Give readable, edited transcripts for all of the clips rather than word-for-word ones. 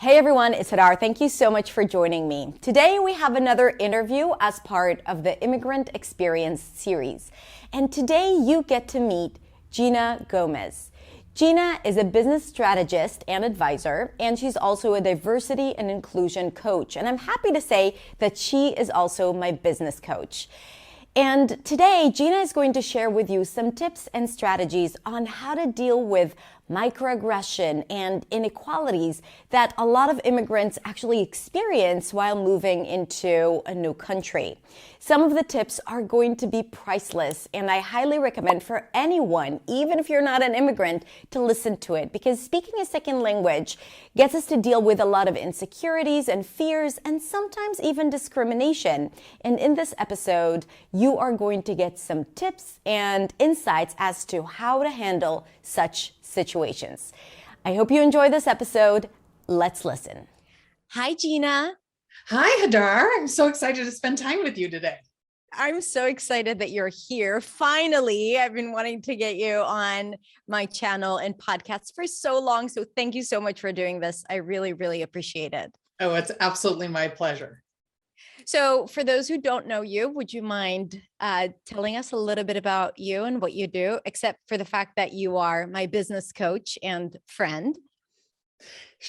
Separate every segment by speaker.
Speaker 1: Hey everyone, it's Hadar. Thank you so much for joining me. Today we have another interview as part of the Immigrant Experience series. And today you get to meet Gina Gomez. Gina is a business strategist and advisor, and she's also a diversity and inclusion coach. And I'm happy to say that she is also my business coach. And today, Gina is going to share with you some tips and strategies on how to deal with microaggression and inequalities that a lot of immigrants actually experience while moving into a new country. Some of the tips are going to be priceless, and I highly recommend for anyone, even if you're not an immigrant, to listen to it, because speaking a second language gets us to deal with a lot of insecurities and fears and sometimes even discrimination. And in this episode, you are going to get some tips and insights as to how to handle such situations. I hope you enjoy this episode. Let's listen. Hi, Gina.
Speaker 2: Hi, Hadar. I'm so excited to spend time with you today.
Speaker 1: I'm so excited that you're here. Finally, I've been wanting to get you on my channel and podcasts for so long. So thank you so much for doing this. I really, really appreciate it.
Speaker 2: Oh, it's absolutely my pleasure.
Speaker 1: So for those who don't know you, would you mind telling us a little bit about you and what you do, except for the fact that you are my business coach and friend?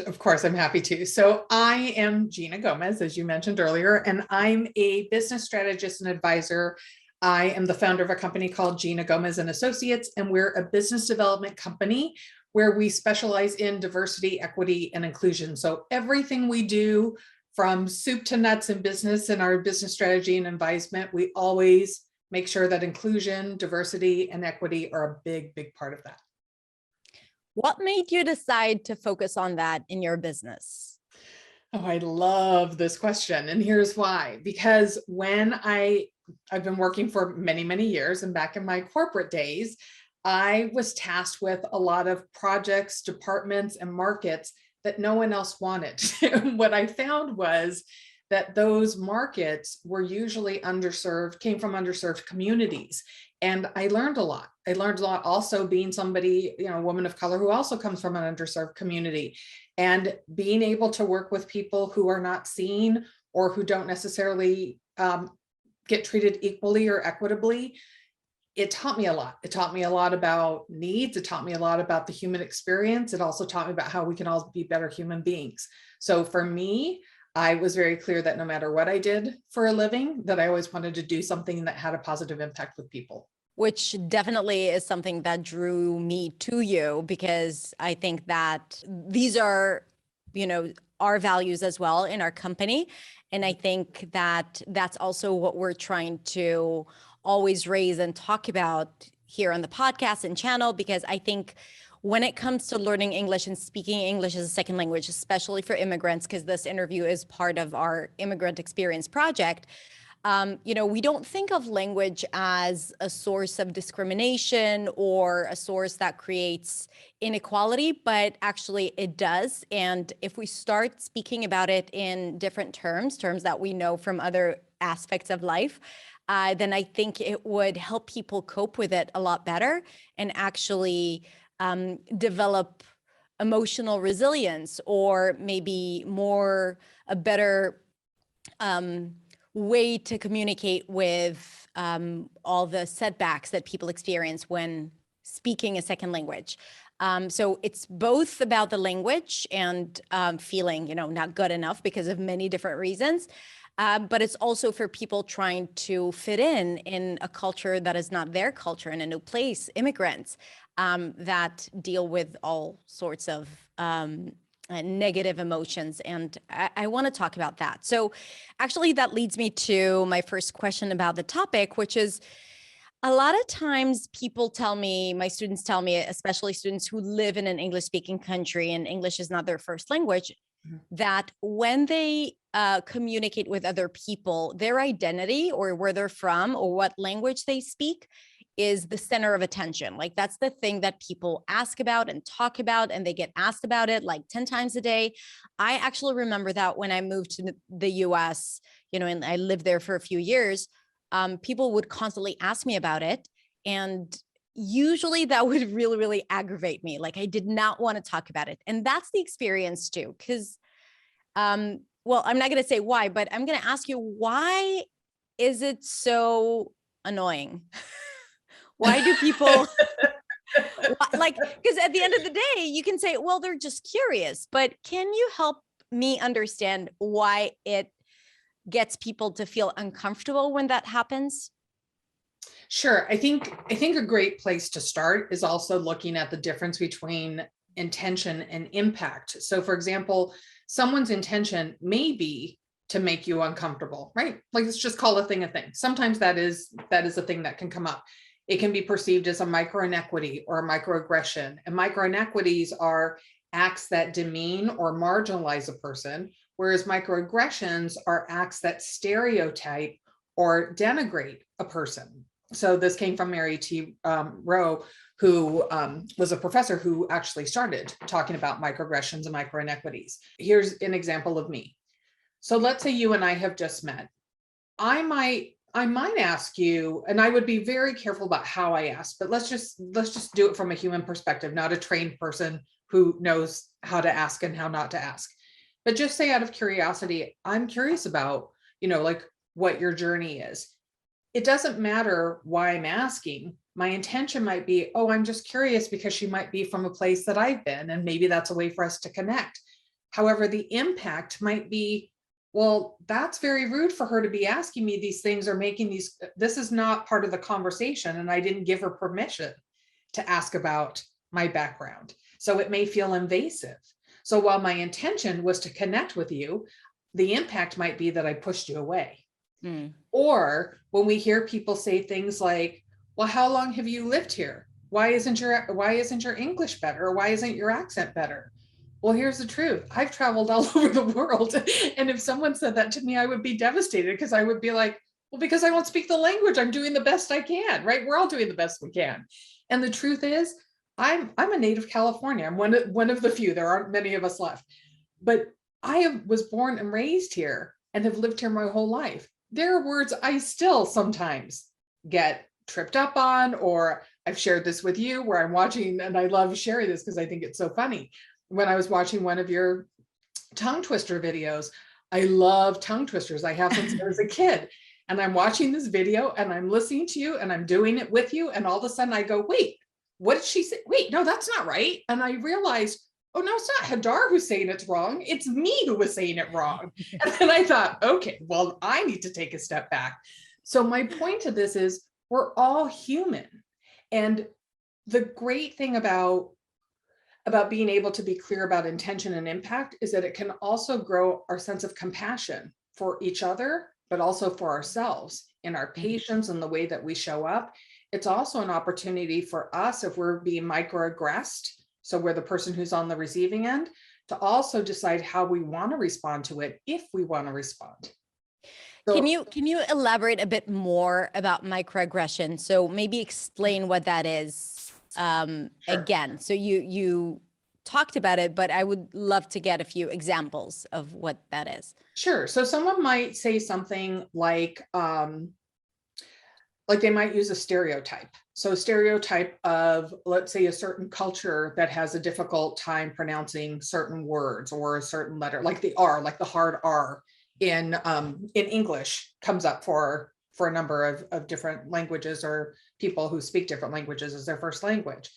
Speaker 2: Of course, I'm happy to. So I am Gina Gomez, as you mentioned earlier, and I'm a business strategist and advisor. I am the founder of a company called Gina Gomez and Associates, and we're a business development company where we specialize in diversity, equity, and inclusion. So everything we do, from soup to nuts in business and our business strategy and advisement, we always make sure that inclusion, diversity, and equity are a big, big part of that.
Speaker 1: What made you decide to focus on that in your business?
Speaker 2: Oh, I love this question. And here's why. Because when I've been working for many, many years, and back in my corporate days, I was tasked with a lot of projects, departments, and markets that no one else wanted. What I found was that those markets were usually underserved, came from underserved communities. And I learned a lot. I learned a lot also being somebody, a woman of color who also comes from an underserved community, and being able to work with people who are not seen or who don't necessarily get treated equally or equitably. It taught me a lot. It taught me a lot about needs. It taught me a lot about the human experience. It also taught me about how we can all be better human beings. So for me, I was very clear that no matter what I did for a living, that I always wanted to do something that had a positive impact with people.
Speaker 1: Which definitely is something that drew me to you, because I think that these are, our values as well in our company. And I think that that's also what we're trying to always raise and talk about here on the podcast and channel, because I think when it comes to learning English and speaking English as a second language, especially for immigrants, because this interview is part of our Immigrant Experience project, we don't think of language as a source of discrimination or a source that creates inequality, but actually it does. And if we start speaking about it in different terms that we know from other aspects of life, then I think it would help people cope with it a lot better and actually develop emotional resilience, or maybe a better way to communicate with all the setbacks that people experience when speaking a second language. So it's both about the language and feeling, not good enough because of many different reasons. But it's also for people trying to fit in a culture that is not their culture, in a new place, immigrants that deal with all sorts of negative emotions. And I want to talk about that. So actually, that leads me to my first question about the topic, which is, a lot of times people tell me, my students tell me, especially students who live in an English-speaking country and English is not their first language, that when they communicate with other people, their identity or where they're from or what language they speak is the center of attention. Like, that's the thing that people ask about and talk about, and they get asked about it like 10 times a day. I actually remember that when I moved to the US, and I lived there for a few years, people would constantly ask me about it. And usually that would really, really aggravate me. Like, I did not want to talk about it. And that's the experience too, because Well, I'm not going to say why, but I'm going to ask you, why is it so annoying? Why do people like, because at the end of the day, you can say, well, they're just curious, but can you help me understand why it gets people to feel uncomfortable when that happens?
Speaker 2: Sure. I think a great place to start is also looking at the difference between intention and impact. So for example, someone's intention may be to make you uncomfortable, right? Like, let's just call a thing a thing. Sometimes that is a thing that can come up. It can be perceived as a micro inequity or a microaggression. And micro inequities are acts that demean or marginalize a person, whereas microaggressions are acts that stereotype or denigrate a person. So this came from Mary T. Rowe, who was a professor who actually started talking about microaggressions and micro inequities. Here's an example of me. So let's say you and I have just met. I might ask you, and I would be very careful about how I ask, but let's just do it from a human perspective, not a trained person who knows how to ask and how not to ask. But just say out of curiosity, I'm curious about, like what your journey is. It doesn't matter why I'm asking. My intention might be, oh, I'm just curious because she might be from a place that I've been, and maybe that's a way for us to connect. However, the impact might be, well, that's very rude for her to be asking me these things or making these, this is not part of the conversation, and I didn't give her permission to ask about my background. So it may feel invasive. So while my intention was to connect with you, the impact might be that I pushed you away. Or when we hear people say things like, well, how long have you lived here? Why isn't your English better? Or why isn't your accent better? Well, here's the truth. I've traveled all over the world. And if someone said that to me, I would be devastated, because I would be like, well, because I don't speak the language, I'm doing the best I can, right? We're all doing the best we can. And the truth is, I'm a native California. I'm one of the few. There aren't many of us left. But was born and raised here and have lived here my whole life. There are words I still sometimes get tripped up on, or I've shared this with you where I'm watching, and I love sharing this because I think it's so funny. When I was watching one of your tongue twister videos, I love tongue twisters. I have since I was a kid. And I'm watching this video and I'm listening to you and I'm doing it with you. And all of a sudden I go, wait, what did she say? Wait, no, that's not right. And I realized, oh, no, it's not Hadar who's saying it's wrong. It's me who was saying it wrong. And then I thought, okay, well, I need to take a step back. So my point to this is, we're all human. And the great thing about being able to be clear about intention and impact is that it can also grow our sense of compassion for each other, but also for ourselves in our patience and the way that we show up. It's also an opportunity for us, if we're being microaggressed, so we're the person who's on the receiving end, to also decide how we want to respond to it, if we want to respond. So,
Speaker 1: Can you elaborate a bit more about microaggression? So maybe explain what that is
Speaker 2: sure.
Speaker 1: again. So you talked about it, but I would love to get a few examples of what that is.
Speaker 2: Sure. So someone might say something like they might use a stereotype. So stereotype of, let's say, a certain culture that has a difficult time pronouncing certain words or a certain letter, like the R, like the hard R in English comes up for a number of different languages, or people who speak different languages as their first language.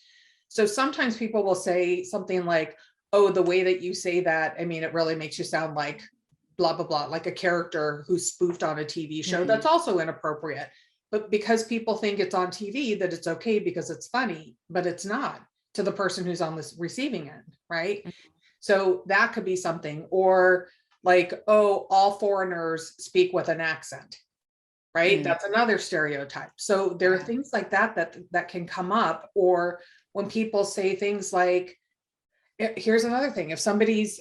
Speaker 2: So sometimes people will say something like, oh, the way that you say that, I mean, it really makes you sound like blah, blah, blah, like a character who's spoofed on a TV show. That's also inappropriate. But because people think it's on TV, that it's okay because it's funny, but it's not to the person who's on this receiving end, right? So that could be something. Or like, oh, all foreigners speak with an accent, right? That's another stereotype. So there are things like that can come up. Or when people say things like, here's another thing, if somebody's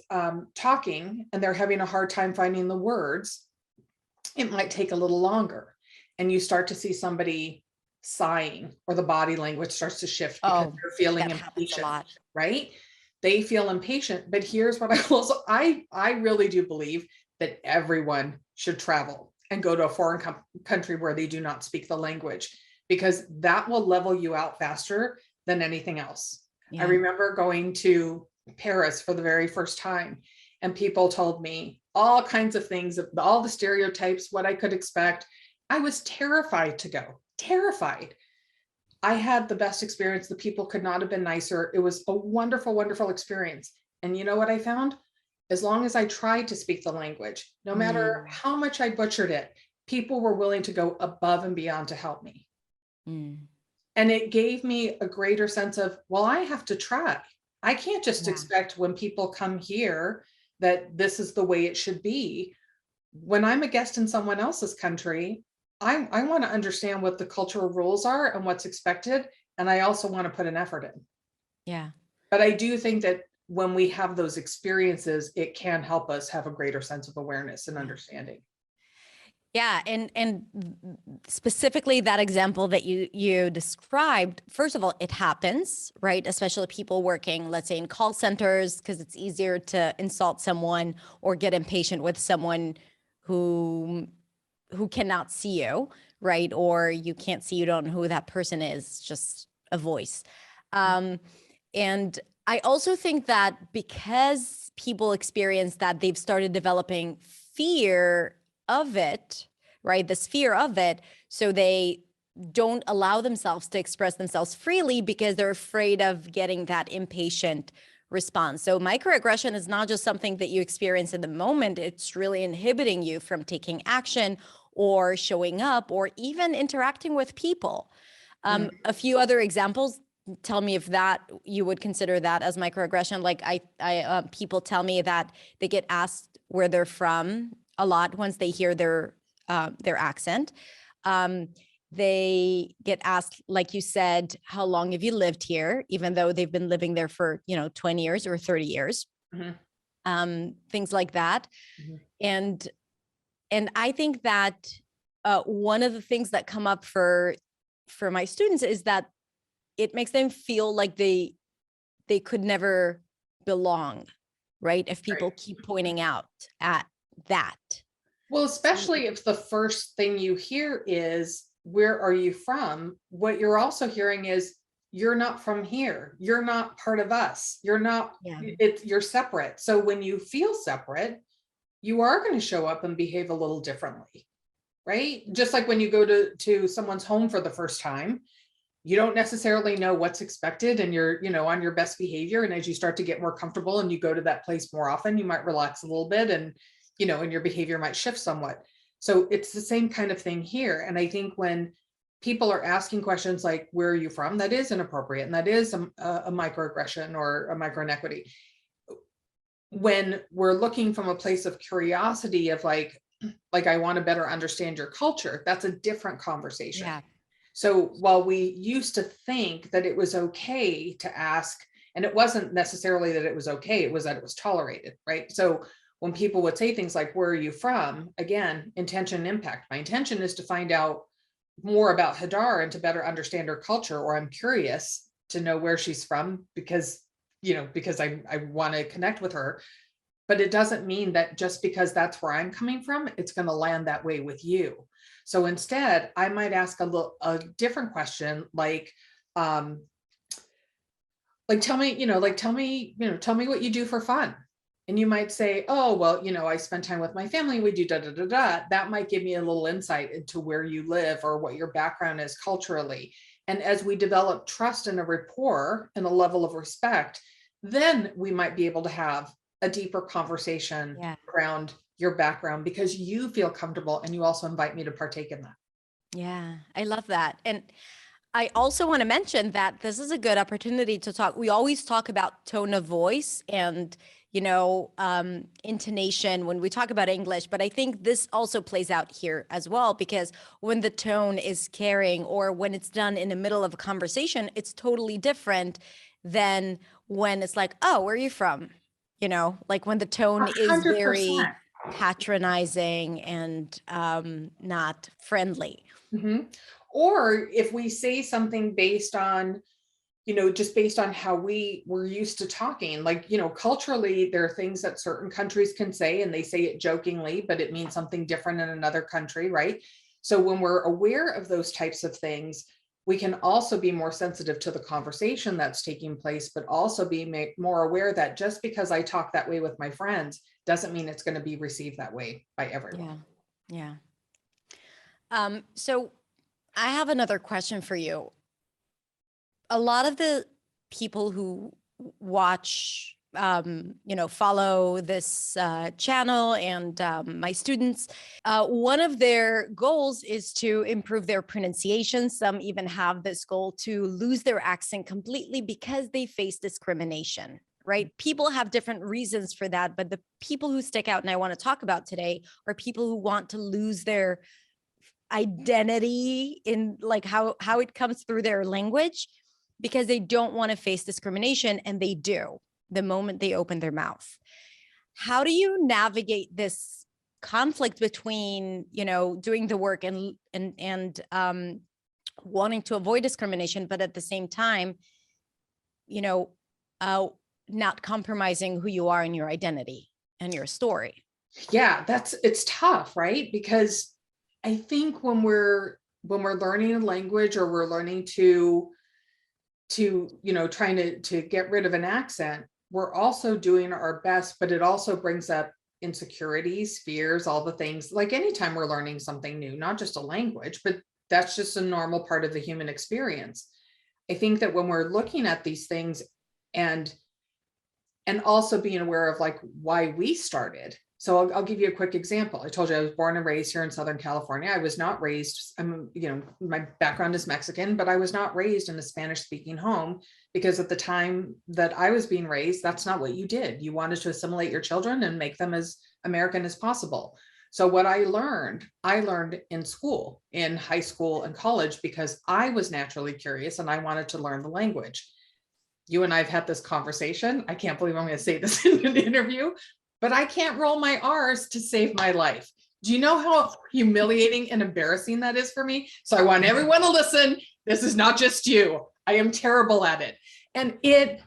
Speaker 2: talking and they're having a hard time finding the words, it might take a little longer. And you start to see somebody sighing, or the body language starts to shift because they're feeling impatient, right? They feel impatient. But here's what I really do believe that everyone should travel and go to a foreign country where they do not speak the language, because that will level you out faster than anything else. I remember going to Paris for the very first time, and people told me all kinds of things, all the stereotypes, what I could expect. I was terrified to go, terrified. I had the best experience. The people could not have been nicer. It was a wonderful, wonderful experience. And you know what I found? As long as I tried to speak the language, no matter how much I butchered it, people were willing to go above and beyond to help me. And it gave me a greater sense of, well, I have to try. I can't just expect when people come here that this is the way it should be. When I'm a guest in someone else's country, I want to understand what the cultural rules are and what's expected. And I also want to put an effort in.
Speaker 1: Yeah.
Speaker 2: But I do think that when we have those experiences, it can help us have a greater sense of awareness and understanding.
Speaker 1: Yeah, and specifically that example that you described, first of all, it happens, right? Especially people working, let's say in call centers, because it's easier to insult someone or get impatient with someone who cannot see you, right? Or you can't see, you don't know who that person is, just a voice. And I also think that because people experience that, they've started developing fear of it, right? This fear of it. So they don't allow themselves to express themselves freely because they're afraid of getting that impatient response. So microaggression is not just something that you experience in the moment. It's really inhibiting you from taking action or showing up or even interacting with people. A few other examples. Tell me if that you would consider that as microaggression. Like people tell me that they get asked where they're from a lot once they hear their accent. They get asked, like you said, how long have you lived here, even though they've been living there for 20 years or 30 years, things like that. And I think that one of the things that come up for my students is that it makes them feel like they could never belong, right? If people keep pointing out at that.
Speaker 2: Well, especially if the first thing you hear is, where are you from? What you're also hearing is, you're not from here. You're not part of us. You're not, you're separate. So when you feel separate, you are going to show up and behave a little differently, right? Just like when you go to someone's home for the first time, you don't necessarily know what's expected and you're, on your best behavior. And as you start to get more comfortable and you go to that place more often, you might relax a little bit and, and your behavior might shift somewhat. So it's the same kind of thing here. And I think when people are asking questions like, where are you from? That is inappropriate. And that is a microaggression or a microinequity. When we're looking from a place of curiosity of like I want to better understand your culture, that's a different conversation. Yeah. So while we used to think that it was okay to ask, and it wasn't necessarily that it was okay, it was that it was tolerated, right? So when people would say things like, where are you from? Again, intention and impact. My intention is to find out more about Hadar and to better understand her culture, or I'm curious to know where she's from because I want to connect with her. But it doesn't mean that just because that's where I'm coming from, it's going to land that way with you. So instead, I might ask a different question, like tell me what you do for fun. And you might say, oh, well, I spend time with my family. We do da, da, da, da. That might give me a little insight into where you live or what your background is culturally. And as we develop trust and a rapport and a level of respect, then we might be able to have a deeper conversation around your background because you feel comfortable and you also invite me to partake in that.
Speaker 1: Yeah, I love that. And I also want to mention that this is a good opportunity to talk. We always talk about tone of voice and, intonation when we talk about English, but I think this also plays out here as well, because when the tone is carrying or when it's done in the middle of a conversation, it's totally different than when it's like, oh, where are you from? Like when the tone is
Speaker 2: 100%.
Speaker 1: very patronizing and not friendly.
Speaker 2: Or if we say something based on, just based on how we were used to talking, like, culturally, there are things that certain countries can say and they say it jokingly, but it means something different in another country, right? So when we're aware of those types of things, we can also be more sensitive to the conversation that's taking place, but also be more aware that just because I talk that way with my friends doesn't mean it's going to be received that way by everyone.
Speaker 1: Yeah. So I have another question for you. A lot of the people who watch, follow this channel and my students, one of their goals is to improve their pronunciation. Some even have this goal to lose their accent completely because they face discrimination, right? People have different reasons for that, but the people who stick out and I want to talk about today are people who want to lose their identity in like how it comes through their language, because they don't want to face discrimination, and they do the moment they open their mouth. How do you navigate this conflict between, doing the work and wanting to avoid discrimination, but at the same time, not compromising who you are and your identity and your story?
Speaker 2: Yeah, it's tough, right? Because I think when we're learning a language, or we're learning to trying to get rid of an accent, we're also doing our best, but it also brings up insecurities, fears, all the things. Like anytime we're learning something new, not just a language, but that's just a normal part of the human experience. I think that when we're looking at these things and also being aware of like why we started. So I'll give you a quick example. I told you I was born and raised here in Southern California. I was not raised, my background is Mexican, but I was not raised in a Spanish speaking home, because at the time that I was being raised, that's not what you did. You wanted to assimilate your children and make them as American as possible. So what I learned in school, in high school and college, because I was naturally curious and I wanted to learn the language. You and I have had this conversation. I can't believe I'm going to say this in an interview, but I can't roll my R's to save my life. Do you know how humiliating and embarrassing that is for me? So I want everyone to listen. This is not just you. I am terrible at it. And it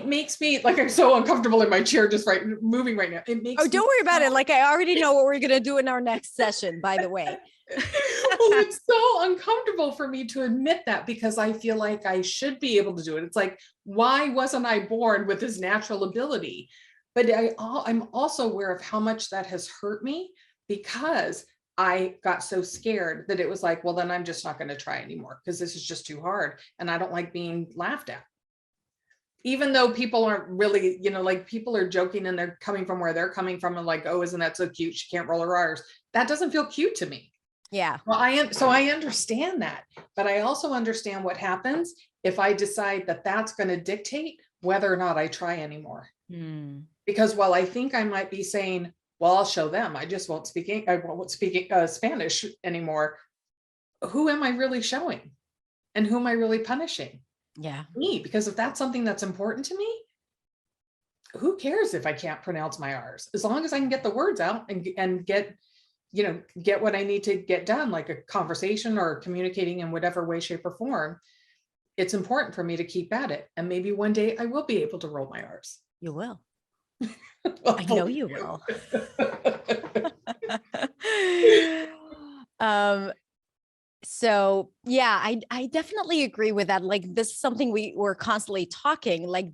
Speaker 2: makes me like, I'm so uncomfortable in my chair, just moving right now. It makes
Speaker 1: don't worry about it. Like, I already know what we're going to do in our next session, by the way.
Speaker 2: Well, it's so uncomfortable for me to admit that, because I feel like I should be able to do it. It's like, why wasn't I born with this natural ability? But I'm also aware of how much that has hurt me, because I got so scared that it was like, well, then I'm just not going to try anymore, because this is just too hard. And I don't like being laughed at. Even though people aren't really, like people are joking and they're coming from where they're coming from and like, oh, isn't that so cute? She can't roll her R's. That doesn't feel cute to me.
Speaker 1: Yeah.
Speaker 2: Well, I understand that, but I also understand what happens if I decide that that's going to dictate whether or not I try anymore. Because while I think I might be saying, well, I'll show them, I just won't speak Spanish anymore. Who am I really showing? And who am I really punishing?
Speaker 1: Yeah.
Speaker 2: Me, because if that's something that's important to me, who cares if I can't pronounce my R's? As long as I can get the words out and get what I need to get done, like a conversation or communicating in whatever way, shape, or form, it's important for me to keep at it. And maybe one day I will be able to roll my R's.
Speaker 1: You will. I know you will. So yeah, I definitely agree with that. Like, this is something we're constantly talking, like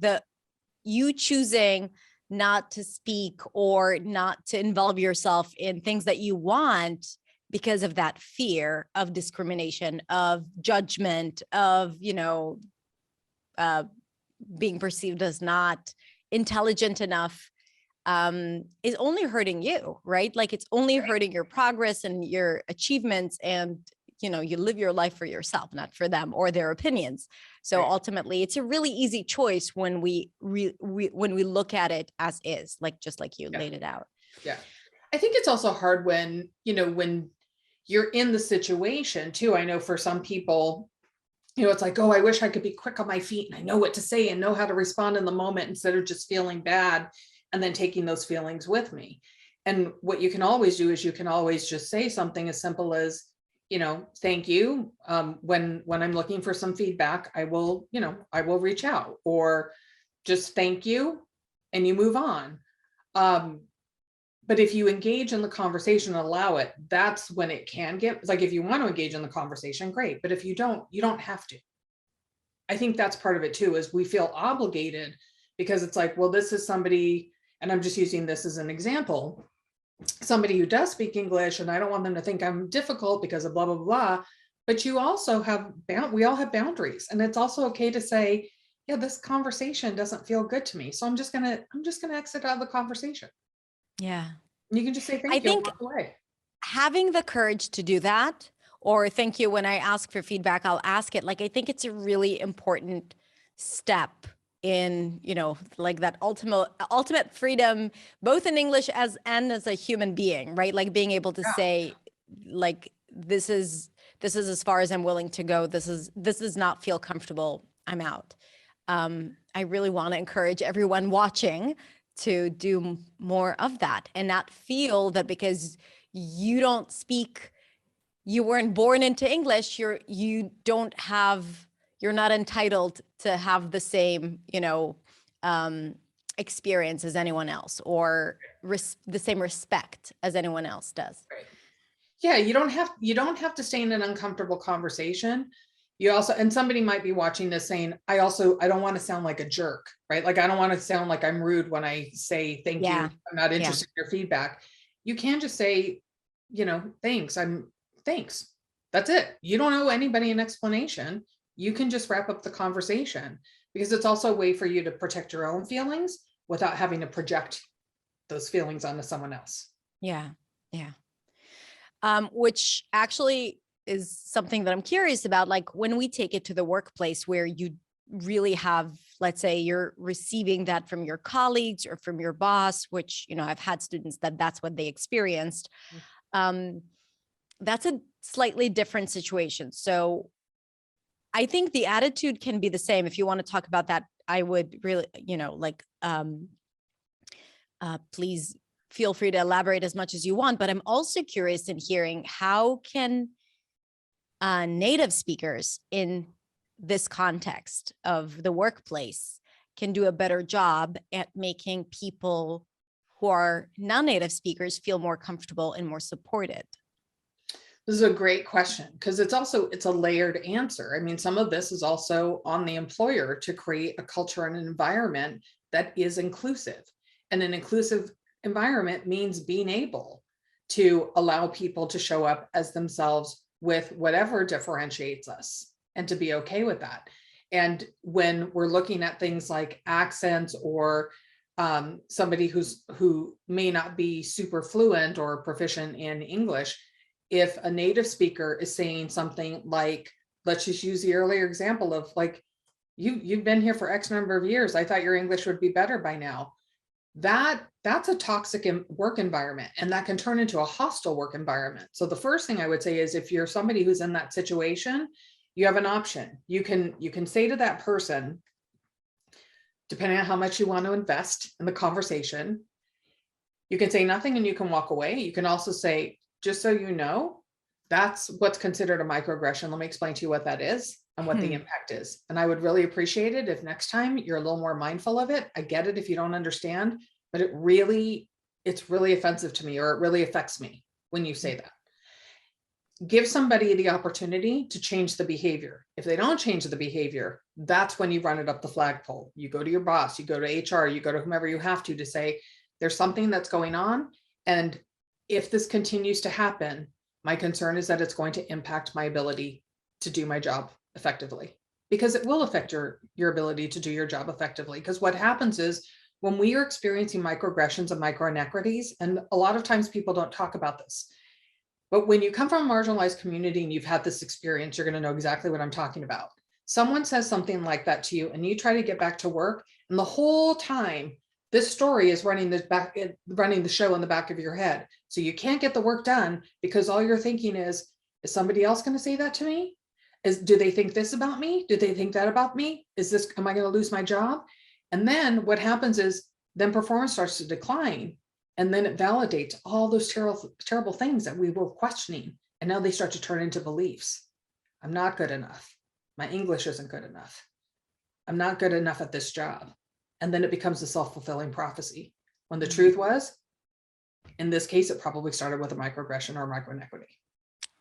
Speaker 1: you choosing not to speak or not to involve yourself in things that you want because of that fear of discrimination, of judgment, of, being perceived as not intelligent enough, is only hurting you, right? Like, it's only hurting your progress and your achievements, and you live your life for yourself, not for them or their opinions. So ultimately, it's a really easy choice when we look at it as is, like, just like you laid it out.
Speaker 2: Yeah. I think it's also hard when you're in the situation too. I know for some people, it's like, oh, I wish I could be quick on my feet and I know what to say and know how to respond in the moment, instead of just feeling bad and then taking those feelings with me. And what you can always do is you can always just say something as simple as, thank you. When I'm looking for some feedback, I will reach out, or just thank you, and you move on. But if you engage in the conversation and allow it, that's when it can get, like, if you want to engage in the conversation, great. But if you don't have to. I think that's part of it too, is we feel obligated because it's like, well, this is somebody, and I'm just using this as an example, somebody who does speak English, and I don't want them to think I'm difficult because of blah, blah, blah. But you also have, we all have boundaries. And it's also okay to say, yeah, this conversation doesn't feel good to me. So I'm just gonna exit out of the conversation.
Speaker 1: Yeah.
Speaker 2: You can just say
Speaker 1: I
Speaker 2: thank you and
Speaker 1: think
Speaker 2: walk away.
Speaker 1: having the courage to do that, or thank you, when I ask for feedback, I'll ask it. Like, I think it's a really important step in, like that ultimate freedom, both in English and as a human being, right? Like being able to
Speaker 2: Yeah.
Speaker 1: say, like, this is as far as I'm willing to go. This does not feel comfortable. I'm out. I really want to encourage everyone watching to do more of that and not feel that because you don't speak, you weren't born into English, you're not entitled to have the same, experience as anyone else, or the same respect as anyone else does.
Speaker 2: Right. Yeah, you don't have to stay in an uncomfortable conversation. You also, and somebody might be watching this saying, I don't want to sound like a jerk, right? Like, I don't want to sound like I'm rude when I say thank you.
Speaker 1: Yeah.
Speaker 2: I'm not
Speaker 1: Yeah.
Speaker 2: interested in your feedback. You can just say, thanks. Thanks. That's it. You don't owe anybody an explanation. You can just wrap up the conversation, because it's also a way for you to protect your own feelings without having to project those feelings onto someone else.
Speaker 1: Yeah. Yeah. Which actually is something that I'm curious about. Like, when we take it to the workplace where you really have, let's say you're receiving that from your colleagues or from your boss, which, I've had students that's what they experienced. That's a slightly different situation. So I think the attitude can be the same. If you want to talk about that, I would really, please feel free to elaborate as much as you want. But I'm also curious in hearing, how can native speakers in this context of the workplace can do a better job at making people who are non-native speakers feel more comfortable and more supported?
Speaker 2: This is a great question, because it's a layered answer. I mean, some of this is also on the employer to create a culture and an environment that is inclusive. And an inclusive environment means being able to allow people to show up as themselves with whatever differentiates us, and to be okay with that. And when we're looking at things like accents, or somebody who may not be super fluent or proficient in English, if a native speaker is saying something like, let's just use the earlier example of, like, you've been here for X number of years, I thought your English would be better by now. That's a toxic work environment, and that can turn into a hostile work environment. So the first thing I would say is, if you're somebody who's in that situation, you have an option. You can say to that person, depending on how much you want to invest in the conversation, you can say nothing and you can walk away. You can also say, just so you know, that's what's considered a microaggression. Let me explain to you what that is and what the impact is. And I would really appreciate it if next time you're a little more mindful of it. I get it if you don't understand, but it's really offensive to me, or it really affects me when you say that. Give somebody the opportunity to change the behavior. If they don't change the behavior, that's when you run it up the flagpole. You go to your boss, you go to HR, you go to whomever you have to say, there's something that's going on. And if this continues to happen, my concern is that it's going to impact my ability to do my job effectively, because it will affect your ability to do your job effectively. Because what happens is, when we are experiencing microaggressions and micro inequities, and a lot of times people don't talk about this, but when you come from a marginalized community and you've had this experience, you're going to know exactly what I'm talking about. Someone says something like that to you, and you try to get back to work, and the whole time this story is running the show in the back of your head. So you can't get the work done, because all you're thinking is somebody else going to say that to me? Do they think this about me? Do they think that about me? Am I going to lose my job? And then what happens is, then performance starts to decline. And then it validates all those terrible things that we were questioning. And now they start to turn into beliefs. I'm not good enough. My English isn't good enough. I'm not good enough at this job. And then it becomes a self-fulfilling prophecy, when the truth was, In this case, it probably started with a microaggression or microinequity.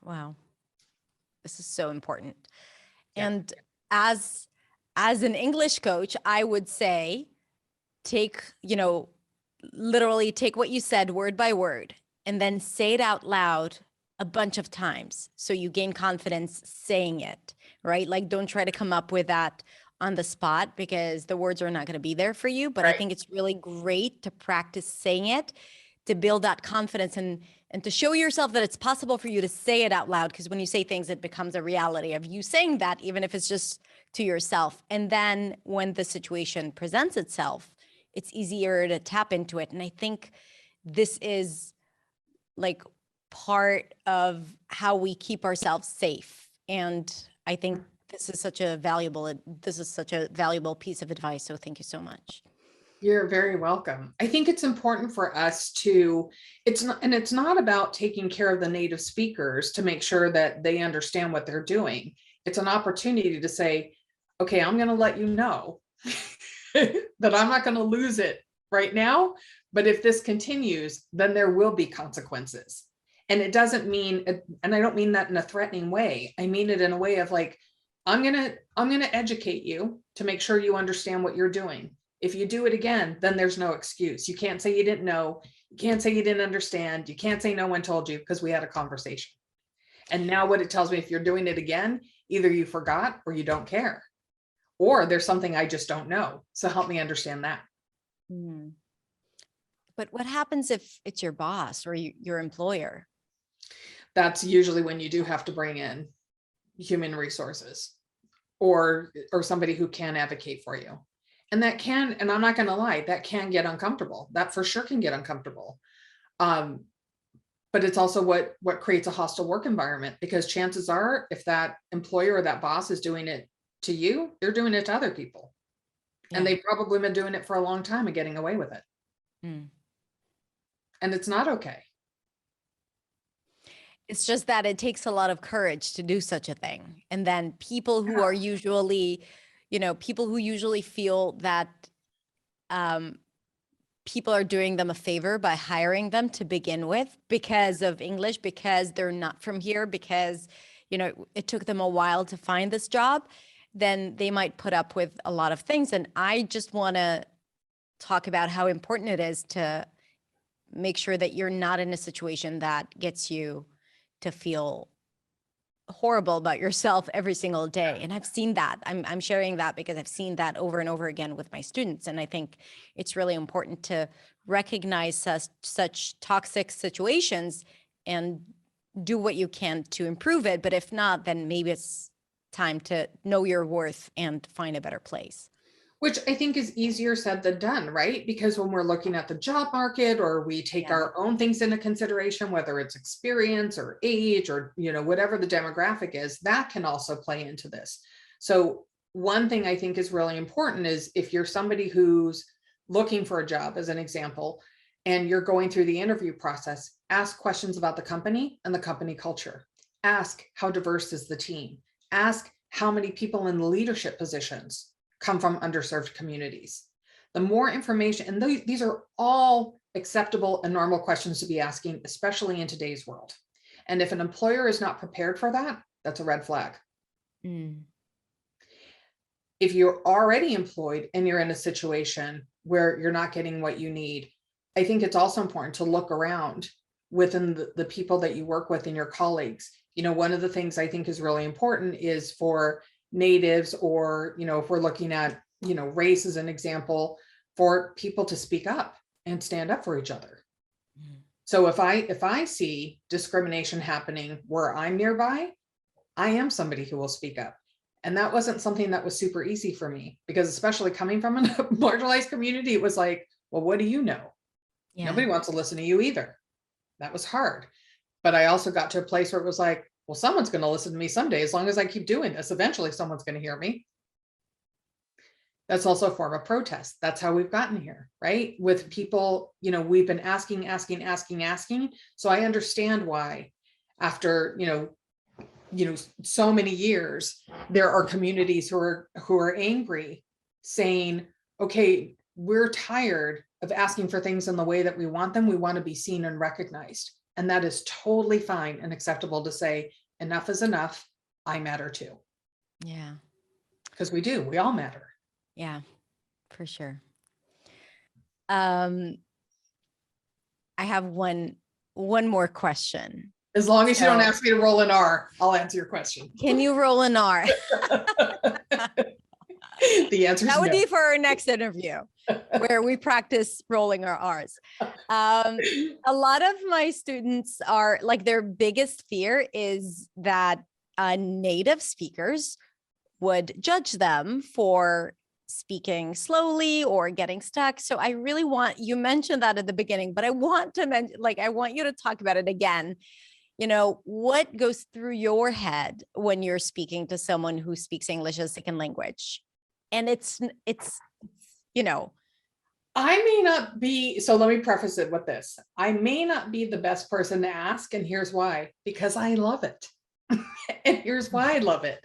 Speaker 1: Wow. This is so important.
Speaker 2: Yeah.
Speaker 1: And as an English coach, I would say, literally take what you said word by word and then say it out loud a bunch of times so you gain confidence saying it, right? Like, don't try to come up with that on the spot because the words are not going to be there for you. But
Speaker 2: Right.
Speaker 1: I think it's really great to practice saying it, to build that confidence and to show yourself that it's possible for you to say it out loud. Because when you say things, it becomes a reality of you saying that, even if it's just to yourself. And then when the situation presents itself, it's easier to tap into it. And I think this is like part of how we keep ourselves safe. And I think this is such a valuable piece of advice. So thank you so much.
Speaker 2: You're very welcome. I think it's important for us to, it's not about taking care of the native speakers to make sure that they understand what they're doing. It's an opportunity to say, okay, I'm going to let you know that I'm not going to lose it right now. But if this continues, then there will be consequences. And it doesn't mean, and I don't mean that in a threatening way. I mean it in a way of like, I'm going to educate you to make sure you understand what you're doing. If you do it again, then there's no excuse. You can't say you didn't know. You can't say you didn't understand. You can't say no one told you because we had a conversation. And now what it tells me, if you're doing it again, either you forgot or you don't care, or there's something I just don't know. So help me understand that.
Speaker 1: Mm. But what happens if it's your boss or your employer?
Speaker 2: That's usually when you do have to bring in human resources or somebody who can advocate for you. And that can, and I'm not going to lie, that can get uncomfortable. That for sure can get uncomfortable. But it's also what creates a hostile work environment, because chances are if that employer or that boss is doing it to you, they're doing it to other people. Yeah. And they've probably been doing it for a long time and getting away with it. Mm. And it's not okay.
Speaker 1: It's just that it takes a lot of courage to do such a thing. And then people who are usually, people who usually feel that people are doing them a favor by hiring them to begin with because of English, because they're not from here, because, it took them a while to find this job, then they might put up with a lot of things. And I just want to talk about how important it is to make sure that you're not in a situation that gets you to feel horrible about yourself every single day. And I've seen that. I'm sharing that because I've seen that over and over again with my students. And I think it's really important to recognize such toxic situations and do what you can to improve it. But if not, then maybe it's time to know your worth and find a better place.
Speaker 2: Which I think is easier said than done, right? Because when we're looking at the job market, or we take our own things into consideration, whether it's experience or age or, whatever the demographic is, that can also play into this. So one thing I think is really important is if you're somebody who's looking for a job, as an example, and you're going through the interview process, ask questions about the company and the company culture. Ask, how diverse is the team? Ask, how many people in the leadership positions come from underserved communities? The more information, and these are all acceptable and normal questions to be asking, especially in today's world. And if an employer is not prepared for that, that's a red flag. Mm. If you're already employed and you're in a situation where you're not getting what you need, I think it's also important to look around within the people that you work with and your colleagues. One of the things I think is really important is for natives, or, if we're looking at, race as an example, for people to speak up and stand up for each other. Mm. So if I see discrimination happening where I'm nearby, I am somebody who will speak up. And that wasn't something that was super easy for me, because especially coming from a marginalized community, it was like, well, what do you know? Yeah. Nobody wants to listen to you either. That was hard. But I also got to a place where it was like, well, someone's going to listen to me someday. As long as I keep doing this, eventually someone's going to hear me. That's also a form of protest. That's how we've gotten here, right? With people, we've been asking. So I understand why after, so many years, there are communities who are angry, saying, okay, we're tired of asking for things in the way that we want them. We want to be seen and recognized. And that is totally fine and acceptable to say, enough is enough. I matter too.
Speaker 1: Yeah.
Speaker 2: Because we do. We all matter.
Speaker 1: Yeah, for sure. I have one more question.
Speaker 2: As long as you don't ask me to roll an R, I'll answer your question.
Speaker 1: Can you roll an R?
Speaker 2: The answer is
Speaker 1: that would
Speaker 2: no.
Speaker 1: be for our next interview, where we practice rolling our R's. A lot of my students are like, their biggest fear is that native speakers would judge them for speaking slowly or getting stuck. So I really want, you mentioned that at the beginning, but I want to mention, like, I want you to talk about it again. You know, what goes through your head when you're speaking to someone who speaks English as a second language? And it's, you know,
Speaker 2: I may not be, so let me preface it with this. I may not be the best person to ask, and here's why, because I love it. And here's why I love it,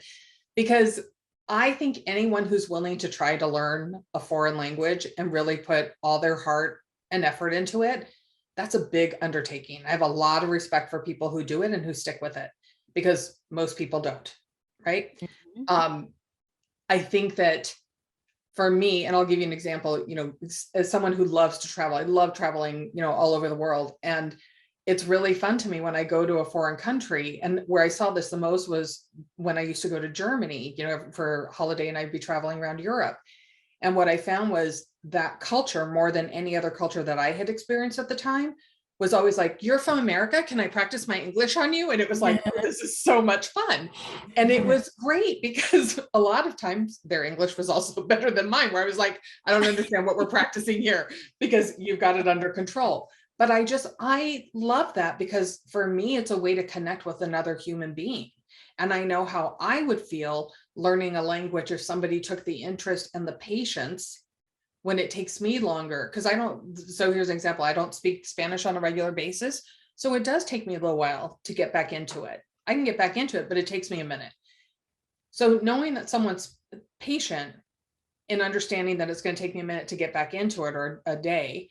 Speaker 2: because I think anyone who's willing to try to learn a foreign language and really put all their heart and effort into it, that's a big undertaking. I have a lot of respect for people who do it and who stick with it, because most people don't, right? Mm-hmm. I think that for me, and I'll give you an example, you know, as someone who loves to travel, I love traveling, you know, all over the world. And it's really fun to me when I go to a foreign country. And where I saw this the most was when I used to go to Germany, you know, for holiday, and I'd be traveling around Europe. And what I found was that culture, more than any other culture that I had experienced at the time, was always like, you're from America, can I practice my English on you? And it was like, oh, this is so much fun. And it was great, because a lot of times their English was also better than mine, where I was like, I don't understand what we're practicing here, because you've got it under control. But I love that, because for me, it's a way to connect with another human being. And I know how I would feel learning a language if somebody took the interest and the patience when it takes me longer. Because so here's an example. I don't speak Spanish on a regular basis. So it does take me a little while to get back into it. I can get back into it, but it takes me a minute. So knowing that someone's patient and understanding that it's going to take me a minute to get back into it, or a day,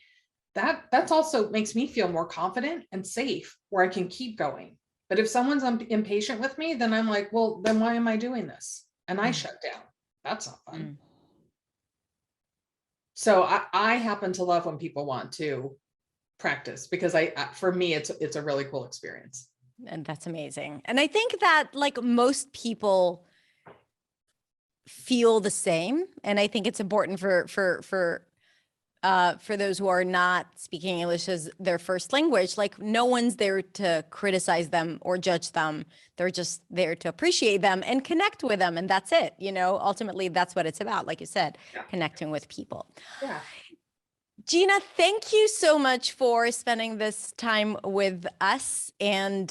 Speaker 2: that's also makes me feel more confident and safe, where I can keep going. But if someone's impatient with me, then I'm like, well, then why am I doing this? And I shut down. That's not fun. So I happen to love when people want to practice, because for me, it's a really cool experience.
Speaker 1: And that's amazing. And I think that, like, most people feel the same. And I think it's important for those who are not speaking English as their first language. Like, no one's there to criticize them or judge them. They're just there to appreciate them and connect with them. And that's it. You know, ultimately, that's what it's about. Like you said, connecting with people.
Speaker 2: Yeah.
Speaker 1: Gina, thank you so much for spending this time with us. And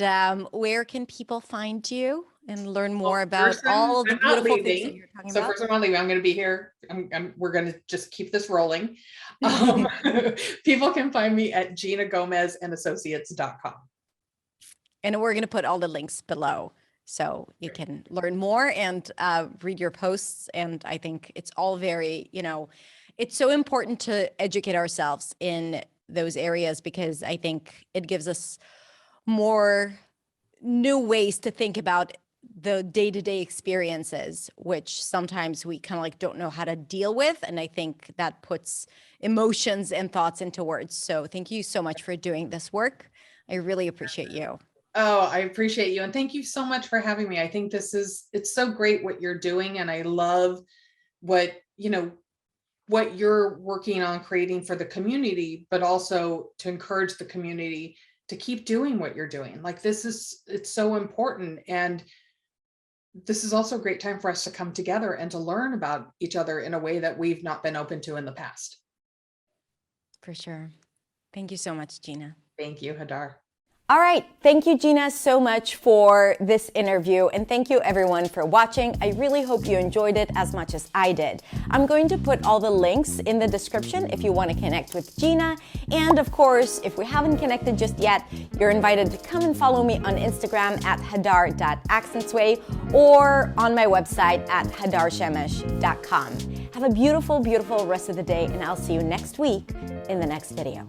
Speaker 1: where can people find you and learn more about all of the beautiful things that you're talking about?
Speaker 2: So first, I'm not leaving. I'm going to be here. We're going to just keep this rolling. People can find me at GinaGomezandAssociates.com. And
Speaker 1: we're going to put all the links below, so you can learn more and read your posts. And I think it's all very, you know, it's so important to educate ourselves in those areas, because I think it gives us more new ways to think about the day-to-day experiences, which sometimes we kind of like don't know how to deal with. And I think that puts emotions and thoughts into words. So thank you so much for doing this work. I really appreciate you.
Speaker 2: Oh, I appreciate you. And thank you so much for having me. I think it's so great what you're doing. And I love what you're working on creating for the community, but also to encourage the community to keep doing what you're doing. Like, it's so important. And this is also a great time for us to come together and to learn about each other in a way that we've not been open to in the past.
Speaker 1: For sure. Thank you so much, Gina.
Speaker 2: Thank you, Hadar.
Speaker 1: All right. Thank you, Gina, so much for this interview. And thank you, everyone, for watching. I really hope you enjoyed it as much as I did. I'm going to put all the links in the description if you want to connect with Gina. And of course, if we haven't connected just yet, you're invited to come and follow me on Instagram at hadar.accentsway or on my website at hadarshemesh.com. Have a beautiful, beautiful rest of the day, and I'll see you next week in the next video.